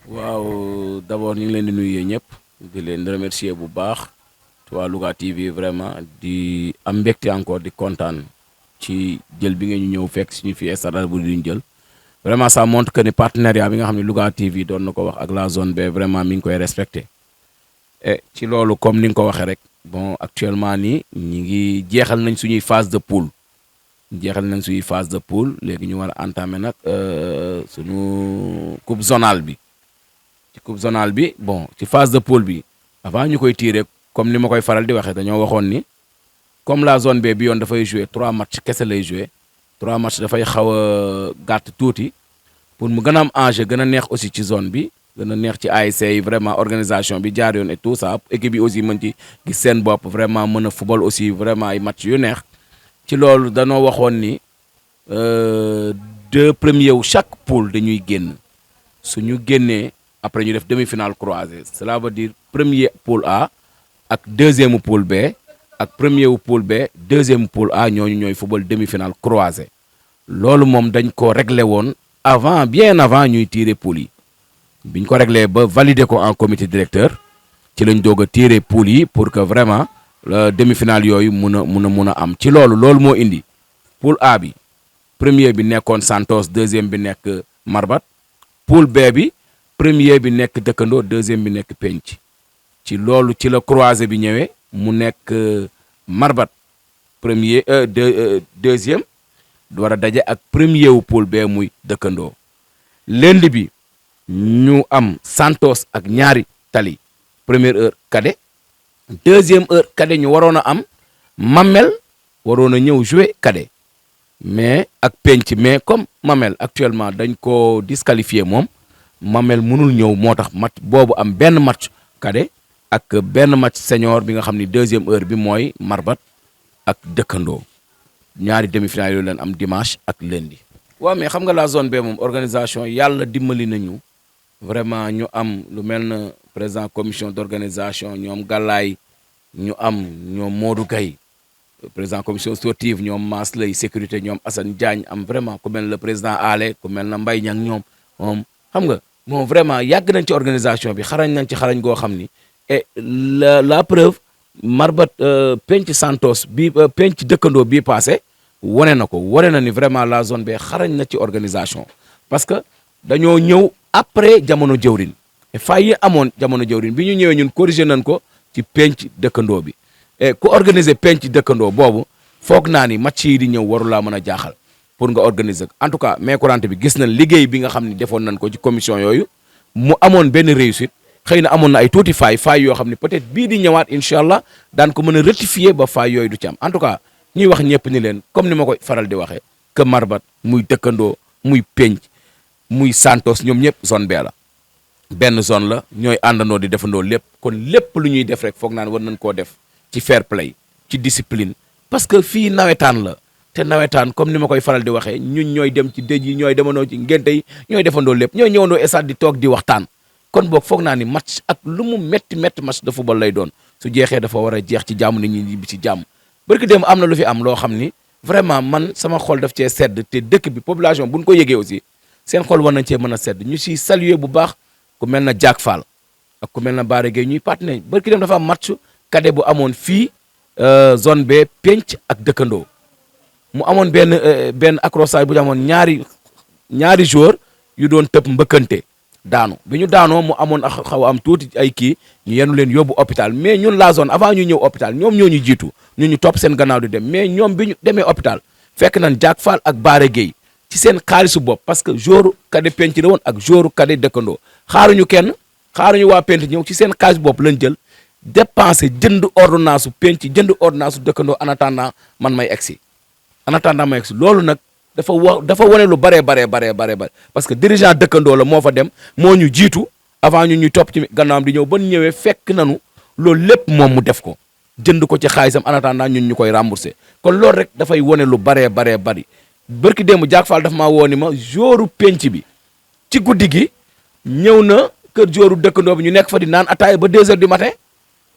waaw d'abord ñu ngi leen di nuyu yéen ñëpp di leen remercier bu baax ci waa Louga TV vraiment di am mbégte encore di kontaan ci jël bi ngeen ñu ñëw fekk suñu fi stade bu duñ jël vraiment ça montre que ni partenariat bi nga xam ne Louga TV doon na ko wax ak la zone B vraiment mi ngi koy respecté et ci loolu comme ni nga ko waxee rek bon actuellement nii ñi ngi jeexal nañ suñuy phase de poule léegi ñu war a entamer nag suñu coupe zonale bi. ci coupe zonale bi bon ci phase de poule bi avant ñu koy tirer comme ni ma koy faral di waxee dañoo waxoon ni comme la zone B bi yoon dafay jouer 3 matchs kese lay jouer 3 matchs dafay xaw a gàtt tuuti pour mu gën a am enjeu gën a neex aussi ci zone bi gën a neex ci ASC yi vraiment organisation bi jaar yoon et tout ça équipe yi aussi mën ci gis seen bopp vraiment mën a football aussi vraiment ay match yu neex ci loolu danoo waxoon ni 2 premiers wu chaque poule dañuy génn suñu génnee. Après ñu def demi-finale croisée cela veut dire premier poule A ak deuxième poule B ak premier wu poule B deuxième poule A ñooñu ñooy football demi-finale croisée loolu moom dañ ko réglé woon bien avant ñuy tirer poule yi biñ ko réglé ba valider ko en comité directeur ci lañ doog a tirer poule yi pour que vraiment demi-finale yooyu mun a am ci loolu moo indi poule A bi premier bi nekkoon Santos deuxième bi nekk Marbat poule B bi. premier bi nekk dëkkandoo deuxième bi nekk penc ci loolu ci la croisé bi ñëwee mu nekk Marbat premier deuxième war a daje ak premier wu poule B muy dëkkandoo lundi bi ñu am Santos ak ñaari tali première heure cadet deuxième heure cadet ñu waroon a am Mamel waroon a ñëw jouer cadet mais ak penc mais comme Mamel actuellement dañ ko disqualifié moom. Mamel mënul ñëw moo tax match boobu am benn match cadet ak benn match senior bi nga xam ni deuxième heure bi mooy Marbat ak dëkkandoo ñaari demi-finale yooyu leen am dimanche ak lundi. waaw mais xam nga la zone B moom organisation yàlla dimbali nañu vraiment ñu am lu mel na président commission d'organisation ñoom Galaay ñu am ñoom Modou Gueye président commission sportive ñoom Mass Lay sécurité ñoom Assane Diagne am vraiment ku mel le président Ale ku mel na Mbaye Niang ñoom moom xam nga. bon vraiment yàgg nañ ci organisation bi xarañ nañ ci xarañ goo xam ni et la preuve Marbat penc Santos bi penc dëkkandoo bii passé wane na ni vraiment la zone B xarañ na ci organisation parce que dañoo ñëw après jamono jëwrin et fay yi amoon jamono jëwrin bi ñu ñëwee ñun corrigé nañ ko ci penc dëkkandoo bi et ku organiser penc dëkkandoo boobu foog naa ni match yi di ñëw waru laa mën a jaaxal pour nga organiser en tout cas main courante bi gis nañ liggéey bi nga xam ne defoon nañ ko ci commission yooyu mu amoon benn réussite xëy na amoon na ay tuuti faay yoo xam ne peut-être bii di ñëwaat incha allah daan ko mën a rectifier ba faay yooyu du ci am en tout cas ñuy wax ñëpp ni leen comme ni ma koy faral di waxee que Marbat muy dëkkandoo muy penc muy Santos ñoom ñëpp zone B la benn zone la ñooy àndandoo di defandoo lépp kon lépp lu ñuy def rek foog naan war nañ koo def ci fair play ci discipline parce que fii nawetaan la. te nawetaan comme ni ma koy faral di waxee ñun ñooy dem ci dëj yi ñooy demandoo ci ngénte yi ñooy defandoo lépp ñooy ñëwandoo stade di toog di waxtaan kon boog foog naa ni match ak lu mu métti match de football lay doon su jeexee dafa war a jeex ci jàmm nit ñi bi ci jàmm barki dem am na lu fi am loo xam ni vraiment man sama xol daf cee sedd te dëkk bi population buñ ko yëgee aussi seen xol war nañ cee mën a sedd ñu siy saluer bu baax ku mel na Diak Fall ak ku mel na Baara Gueye ñuy partenaire barki dem dafa am match cadet bu amoon fii zone B penc ak dëkkandoo mu amoon benn accrochage bu ñu amoon ñaari joueur yu doon tëb mbëkkante daanu bi ñu daanoo mu amoon xaw am tuuti ay kii ñu yenu leen yóbbu hôpital mais ñun la zone avant ñu ñëw hôpital ñoom ñoo ñu jiitu ñu topp seen gannaaw di dem mais ñoom bi ñu demee hôpital fekk nañ Diak Fall ak Baara Gueye ci seen xaalisu bopp parce que joueur cadet penc la woon ak joueur cadet dëkkandoo xaaruñu waa penc ñëw ci seen xaalis bopp lañ jël dépensé jënd ordonnance su penc jënd ordonnance su dëkkandoo en attendant man may egsi loolu nag dafa wane lu baree parce que dirigeant dëkkandoo la moo fa dem moo ñu jiitu avant ñuy topp ci gannaawam di ñëw ba ñëwee fekk nanu loolu lépp moom mu def ko jënd ko ci xaalisam en attendant ñun ñu koy remboursé kon loolu rek dafay wane lu baree bari bërki démb Diak Fall daf maa woo ni ma jooru penc bi ci guddi gi ñëw na kër jooru dëkkandoo bi ñu nekk fa di naan ataaya ba 2 heures du matin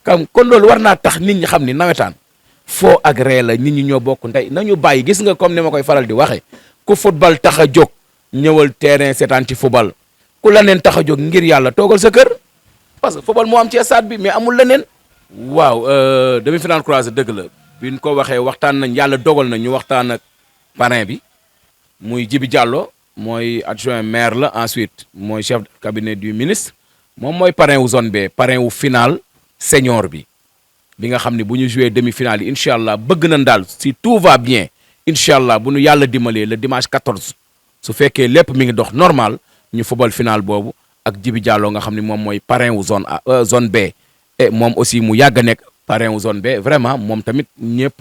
kon loolu war naa tax nit ñi xam ni nawetaan foo ak ree la nit ñi ñoo bokk ndey nañu bàyyi gis nga comme ni ma koy faral di waxee ku football tax a jóg ñëwal terrain seetaan ci football ku la neen tax a jóg ngir yàlla toogal sa kër parce que football moo am ci stade bi mais amul leneen. waaw demi-finale croisée dëgg la biñ ko waxee waxtaan nañ yàlla dogal na ñu waxtaan ak parrain bi muy Djibi Diallo mooy adjoint maire la ensuite mooy chef de cabinet du ministre moom mooy parrain wu zone B parrain wu final senior bi nga xam ne bu ñu joué demi-finale yi incha allah bëgg nañ daal si tout va bien incha allah bu ñu yàlla dimbalee le dimanche 14 su fekkee lépp mi ngi dox normal ñu football final boobu ak Djibi Diallo nga xam ne moom mooy parrain wu zone A zone B et moom aussi mu yàgg a nekk parrain wu zone B vraiment moom tamit ñëpp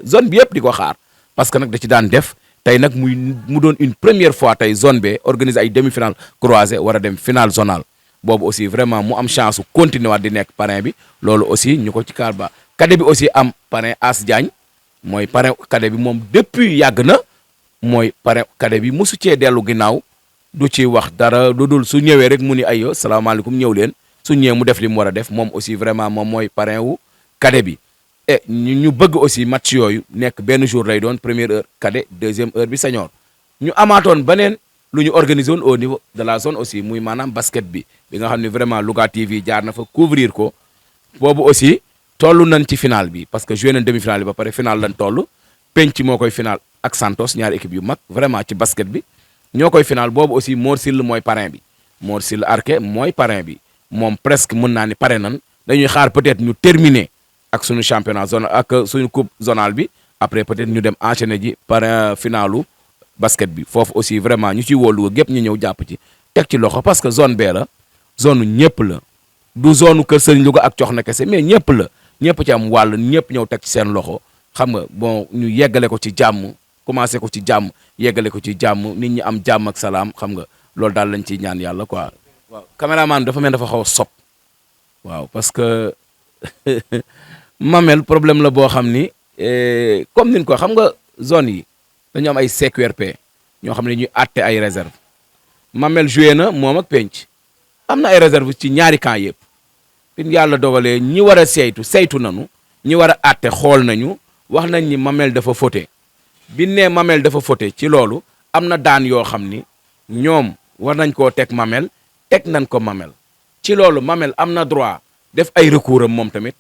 zone bi yëpp di ko xaar parce que nag da ci daan def tey nag mu doon une première fois tey zone B organiser ay demi-finale croisée war a dem finale zonale boobu aussi vraiment mu am chance su continuer waat di nekk parrain bi loolu aussi ñu ko ci kaar ba cadet bi aussi am parrain As Diagne mooy parrain cadet bi moom depuis yàgg na mooy parrain cadet bi mosu cee dellu ginnaaw du ci wax dara lu dul su ñëwee rek mu ni aywa salaamaaleykum ñëw leen su ñëwee mu def li mu war a def moom aussi vraiment moom mooy parrain wu cadet bi et ñu bëgg aussi match yooyu nekk benn jour lay doon première heure cadet deuxième heure bi senior ñu amaatoon beneen lu ñu organisé woon au niveau de la zone aussi muy maanaam basket bi nga xam ne vraiment Louga TV jaar na fa couvrir ko boobu aussi toll nañ ci final bi parce que joué nañ demi final bi ba pare final lañ toll penc moo koy final ak Santos ñaari équipe yu mag vraiment ci basket bi ñoo koy final boobu aussi Mor Sill mooy parrain bi Mor Sill Arke mooy parrain bi moom presque mën naa ni pare nan dañuy xaar peut-être ñu terminer ak suñu championnat zone ak suñu coupe zonale bi après peut-être ñu dem enchaîner ji parrain finalu basket bi foofu aussi vraiment ñu ciy wóolu gépp ñu ñëw jàpp ci teg ci loxo parce que zone B la zone ñëpp la du zone Kër Sëriñ Louga ak cox na kese mais ñëpp la ñëpp ci am wàll ñëpp ñëw teg ci seen loxo xam nga bon ñu yeggale ko ci jàmm commencé ko ci jàmm yeggale ko ci jàmm nit ñi am jàmm ak salaam xam nga loolu daal lañ ciy ñaan yàlla quoi. waaw caméraman dafa mel dafa xaw a sob waaw parce que Mamel problème la boo xam ni comme nin ko xam nga zone yi dañu am ay CQRP ñoo xam ne ñuy àtte ay réserve Mamel joué na moom ak penc am na ay réserve ci ñaari camp yëpp bin yàlla dogalee ñi war a saytu nañu ñi war a àtte xool nañu wax nañ ni Mamel dafa fauté bi ne Mamel dafa fauté ci loolu am na daan yoo xam ni ñoom war nañ koo teg Mamel teg nañ ko Mamel ci loolu Mamel am na droit def ay recours am moom tamit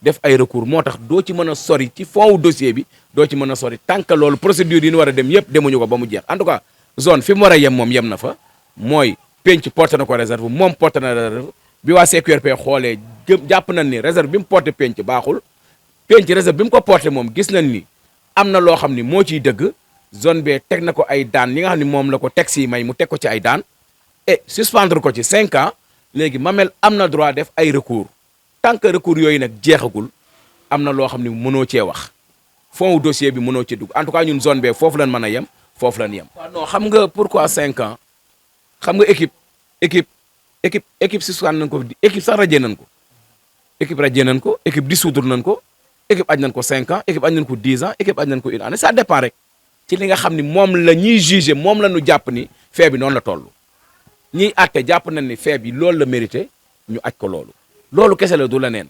def ay recours moo tax doo ci mën a sori ci fond wu dossier bi doo ci mën a sori tant que loolu procédure yi ñu war a dem yëpp demuñu ko ba mu jeex en tout cas zone fi mu war a yem moom yem na fa mooy penc porté na ko réserve moom porté na réserve bi waa CQRP xoolee jàpp nañ ni réserve bi mu porté penc baaxul penc réserve bi mu ko porté moom gis nañ ni am na loo xam ni moo ciy dëgg zone B teg na ko ay daan li nga xam ni moom la ko teg si may mu teg ko ci ay daan et suspendre ko ci 5 ans léegi Mamel am na droit def ay recours tant que recours yooyu nag jeexagul am na loo xam ni mënoo cee wax fond wu dossier bi mënoo cee dugg en tout cas ñun zone B foofu lañ mën a yem foofu lañ yem. waaw non xam nga pourquoi 5 ans xam nga équipe suspendre nañ ko équipe sax rajee nañ ko équipe dissoudre nañ ko équipe aj nañ ko 5 ans équipe aj nañ ko 10 ans équipe aj nañ ko 1 année ça dépend rek ci li nga xam ni moom la ñuy juger moom la ñu jàpp ni fait bi noonu la toll ñiy àtte jàpp nañ ni fait bi loolu la mérité ñu aj ko loolu kese la du la neen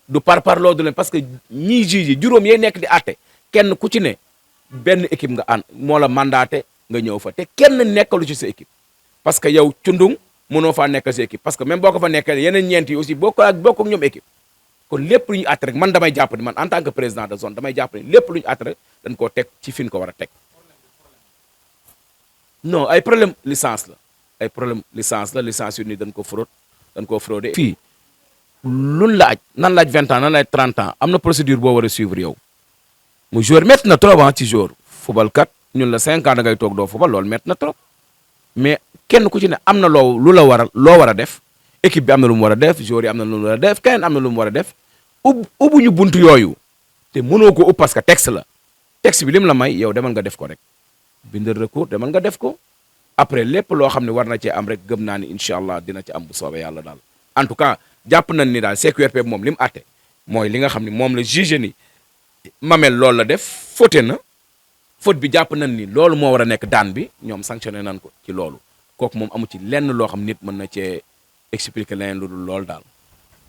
du par loolu du leen parce que ñiy juger juróom yee nekk di àtte kenn ku ci ne benn équipe nga ànd moo la mandaté nga ñëw fa te kenn nekkalu ci sa équipe parce que yow cundung mënoo faa nekkal sa équipe parce que même boo ko fa nekkee yeneen ñeent yi aussi bokk ak ñoom équipe kon lépp lu ñu àtte rek man damay jàpp ni man en tant que président de zone damay jàpp ni lépp lu ñu àtte rek dañ koo teg ci fi ñu ko war a teg non ay problème licence la licence yu ni dañ koo fraudé fii luñ la aj nan laaj 20 ans nan laaj 30 ans am na procédure boo war a suivre yow mu joueur métti na trop ci joueur football kat ñun la 5 ans da ngay toog doo football loolu métti na trop mais kenn ku ci ne am na loo war a def équipe bi am na lu mu war a def joueur yi am na lu mu war a def keneen am na lu mu war a def ubbuñu buntu yooyu te mënoo ko ub parce que texte bi lim la may yow demal nga def ko rek bindal recours demal nga def ko après lépp loo xam ne war na cee am rek gëm naa ni incha allah dina ci am bu soobee yàlla daal en tout cas jàpp nañ ni daal CQRP moom li mu àtte mooy li nga xam ne moom la jugé ni Mamel loolu la def fauté na faute bi jàpp nañ ni loolu moo war a nekk daan bi ñoom sanctionné nañ ko ci loolu kooku moom amu ci lenn loo xam nit mën na cee expliquer leneen lu dul loolu daal.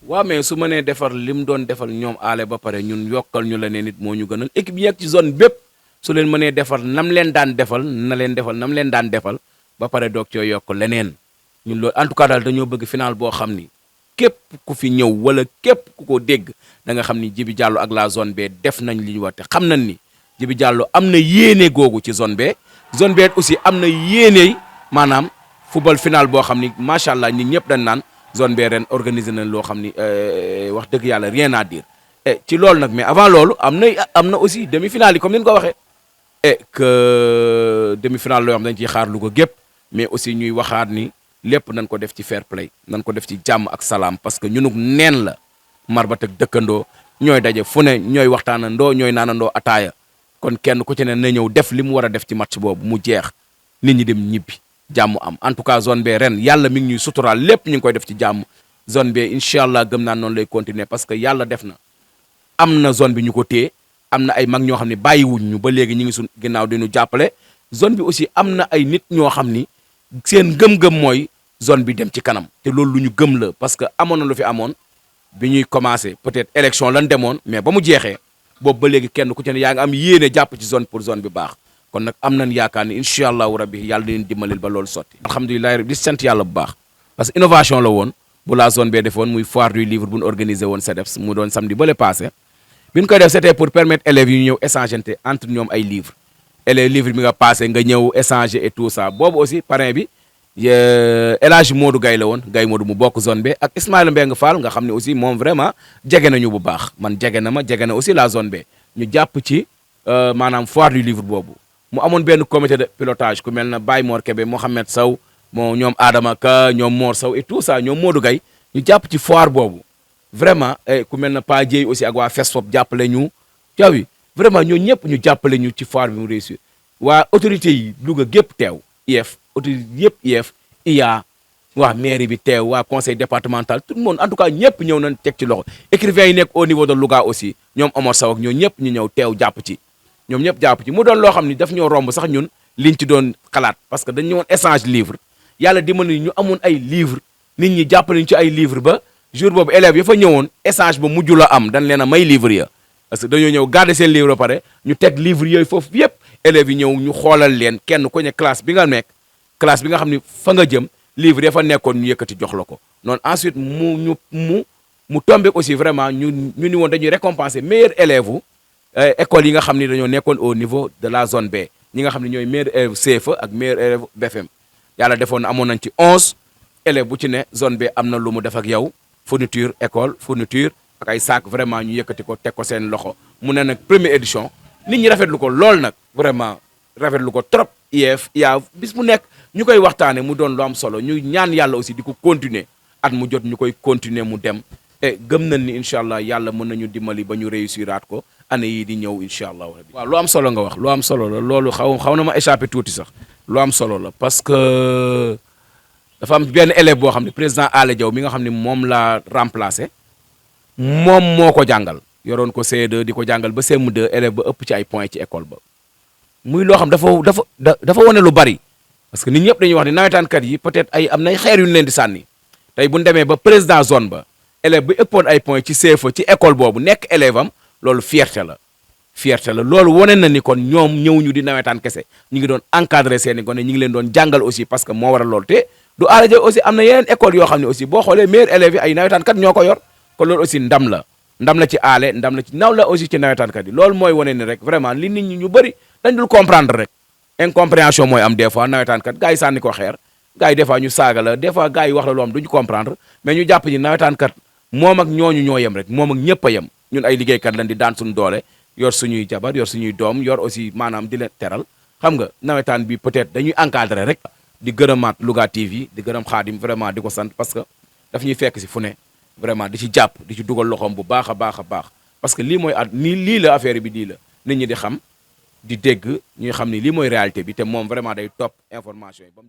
waaw mais su ma nee defar li mu doon defal ñoom aale ba pare ñun yokkal ñu la ne nit moo ñu gënal équipe yi nekk ci zone bépp su leen mënee defal nam leen daan defal na leen defal nam leen daan defal ba pare doog coo yokk leneen ñun loolu en tout cas daal dañoo bëgg final boo xam ni képp ku fi ñëw wala képp ku ko dégg da nga xam ni Djiby Diallo ak la zone B def nañ li ñu war te xam nañ ni Djiby Diallo am na yéene googu ci zone B zone B aussi am na yéene maanaam football final boo xam ni macha allah ñun ñëpp dañ naan zone B ren organiser nañ loo xam ni wax dëgg yàlla rien à dire et ci loolu nag mais avant loolu am na aussi demi-finale yi comme ni ñu ko waxee et que demi-finale loo xam dañ ciy xaar lu ko gépp mais aussi ñuy waxaat ni lépp nañ ko def ci fair play nañ ko def ci jàmm ak salaam parce que ñunug neen la marbat ak dëkkandoo ñooy daje fu ne ñooy waxtaanandoo ñooy naanandoo ataaya kon kenn ku ci ne na ñëw def li mu war a def ci match boobu mu jeex nit ñi dem ñibbi jàmm am en tout cas zone B ren yàlla mi ngi ñuy suturaal lépp ñu ngi koy def ci jàmm zone B incha allah gëm naa noonu lay continuer parce que yàlla def na am na zone bi ñu ko téye am na ay mag ñoo xam ne bàyyiwuñ ñu ba léegi ñu ngi suñ ginnaaw di ñu jàppale zone bi aussi am na ay nit ñoo xam ni seen gëm-gëm mooy zone bi dem ci kanam te loolu lu ñu gëm la parce que amoon na lu fi amoon bi ñuy commencé peut-être élection lan demoon mais ba mu jeexee boobu ba léegi kenn ku ci ne yaa ngi am yéene jàpp ci zone pour zone bi baax kon nag am nañ yaakaar ni incha allahu rabbi yàlla di leen dimbalil ba loolu sotti alhamdulilah di sant yàlla bu baax parce que innovation la woon bu la zone bee defoon muy foire du livre bu ñu organisé woon CEDEPS mu doon samedi ba le passé bi ñu koy def c'était pour permettre élèves yi ñu ñëw échanger entre ñoom ay livres élèves livre bi nga passé nga ñëw échanger et tout ça boobu aussi parrain bi El Hadj Modou Gaye la woon Gaye Modou mu bokk zone B ak Ismaïla Mbengue Fall nga xam ne aussi moom vraiment jege nañu bu baax man jege na aussi la zone B ñu jàpp ci maanaam foire du livre boobu mu amoon benn comité de pilotage ku mel na Baye Mor Kébé Mohamed Sow moo ñoom Adama Ka ñoom Mor Sow et tout ça ñoom Modou Gaye ñu jàpp ci foire boobu vraiment ku mel na Pa Dieye aussi ak waa FESFOP jàppale ñu jaaw vraiment ñoo ñëpp ñu jàppale ñu ci foire bi mu réussir waa autorités yi Louga gépp teew IEF autorité yëpp IEF IA waa mairie bi teew waa conseil départemental tout le monde en tout cas ñëpp ñëw nañ teg ci loxo écrivains yi nekk au niveau de Louga aussi ñoom Omar Sow ak ñoo ñëpp ñu ñëw teew jàpp ci ñoom ñëpp jàpp ci mu doon loo xam ni daf ñoo romb sax ñun liñ ci doon xalaat parce que dañu ñëwoon échange livre yàlla dimbali ñu amoon ay livre nit ñi jàppale ñu ci ay livre ba jour boobu élèves ya fa ñëwoon échange ba mujj la am dañ leen a may livre ya parce que dañoo ñëw garder seen livre ba pare ñu teg livre yooyu foofu yëpp élèves yi ñëw ñu xoolal leen kenn ku ne classe bi nga nekk classe bi nga xam ne fa nga jëm livre ya fa nekkoon ñu yëkkati jox la ko noonu ensuite mu tombé aussi vraiment ñu ni woon dañuy récompenser meilleurs élèves écoles yi nga xam ne dañoo nekkoon au niveau de la zone B ñi nga xam ne ñooy meilleurs élèves CFA ak meilleurs élèves BFM yàlla defoon na amoon nañ ci 11 élèves bu ci ne zone B am na lu mu def ak yow fourniture école fourniture ak ay sac vraiment ñu yëkkati ko teg ko seen loxo mu ne nag première édition nit ñi rafetlu ko lool nag vraiment rafetlu ko trop IEF yaa bis mu nekk ñu koy waxtaane mu doon lu am solo ñu ñaan yàlla aussi di ko continuer at mu jot ñu koy continuer mu dem et gëm nañ ni incha allah yàlla mën nañu dimbali ba ñu réussiraat ko année yii di ñëw incha allah rabbi waaw lu am solo nga wax lu am solo la loolu xaw na ma échappé tuuti sax lu am solo la parce que dafa am benn élève boo xam ne président Alé Diaw mi nga xam ne moom laa remplacé moom moo ko jàngal yoroon ko CE2 di ko jàngal ba CM2 élève ba ëpp ci ay points ci école ba muy loo xam dafa wane lu bari parce que nit ñëpp dañuy wax ni nawetaankat yi peut-être ay am nay xeer yu ñu leen di sànni tey bu ñu demee ba président zone ba élève bi ëppoon ay points ci CFA ci école boobu nekk élève am loolu fierté la loolu wane na ni kon ñoom ñëwuñu di nawetaan kese ñu ngi doon encadrer seeni gone ñu ngi leen doon jàngal aussi parce que moo waral loolu te du Alé Diaw aussi am na yeneen école yoo xam ne aussi boo xoolee meilleurs élèves yi ay nawetaankat ñoo ko yor kon loolu aussi ndam la ci Alé ndam la ci naw la aussi ci nawetaankat yi loolu mooy wane ni rek vraiment li nit ñi ñu bëri dañ dul comprendre rek incompréhension mooy am des fois nawetaankat gars yi sànni ko xeer gars yi des fois ñu saaga la des fois gars yi wax la loo am duñu comprendre mais ñu jàpp ni nawetaankat moom ak ñooñu ñoo yem rek moom ak ñëpp a yem ñun ay liggéeykat lañ di daan suñu doole yor suñuy jabar yor suñuy doom yor aussi maanaam di leen teral xam nga nawetaan bi peut-être dañuy encadrer rek di gërëmaat Louga TV di gërëm Xaadim vraiment di ko sant parce que daf ñuy fekk si fu ne vraiment di ci jàpp di ci dugal loxoom bu baax a baax a baax parce que lii mooy lii la affaire bi lii la nit ñi di xam di dégg ñuy xam ni lii mooy réalité bi te moom vraiment day topp information yi ba mu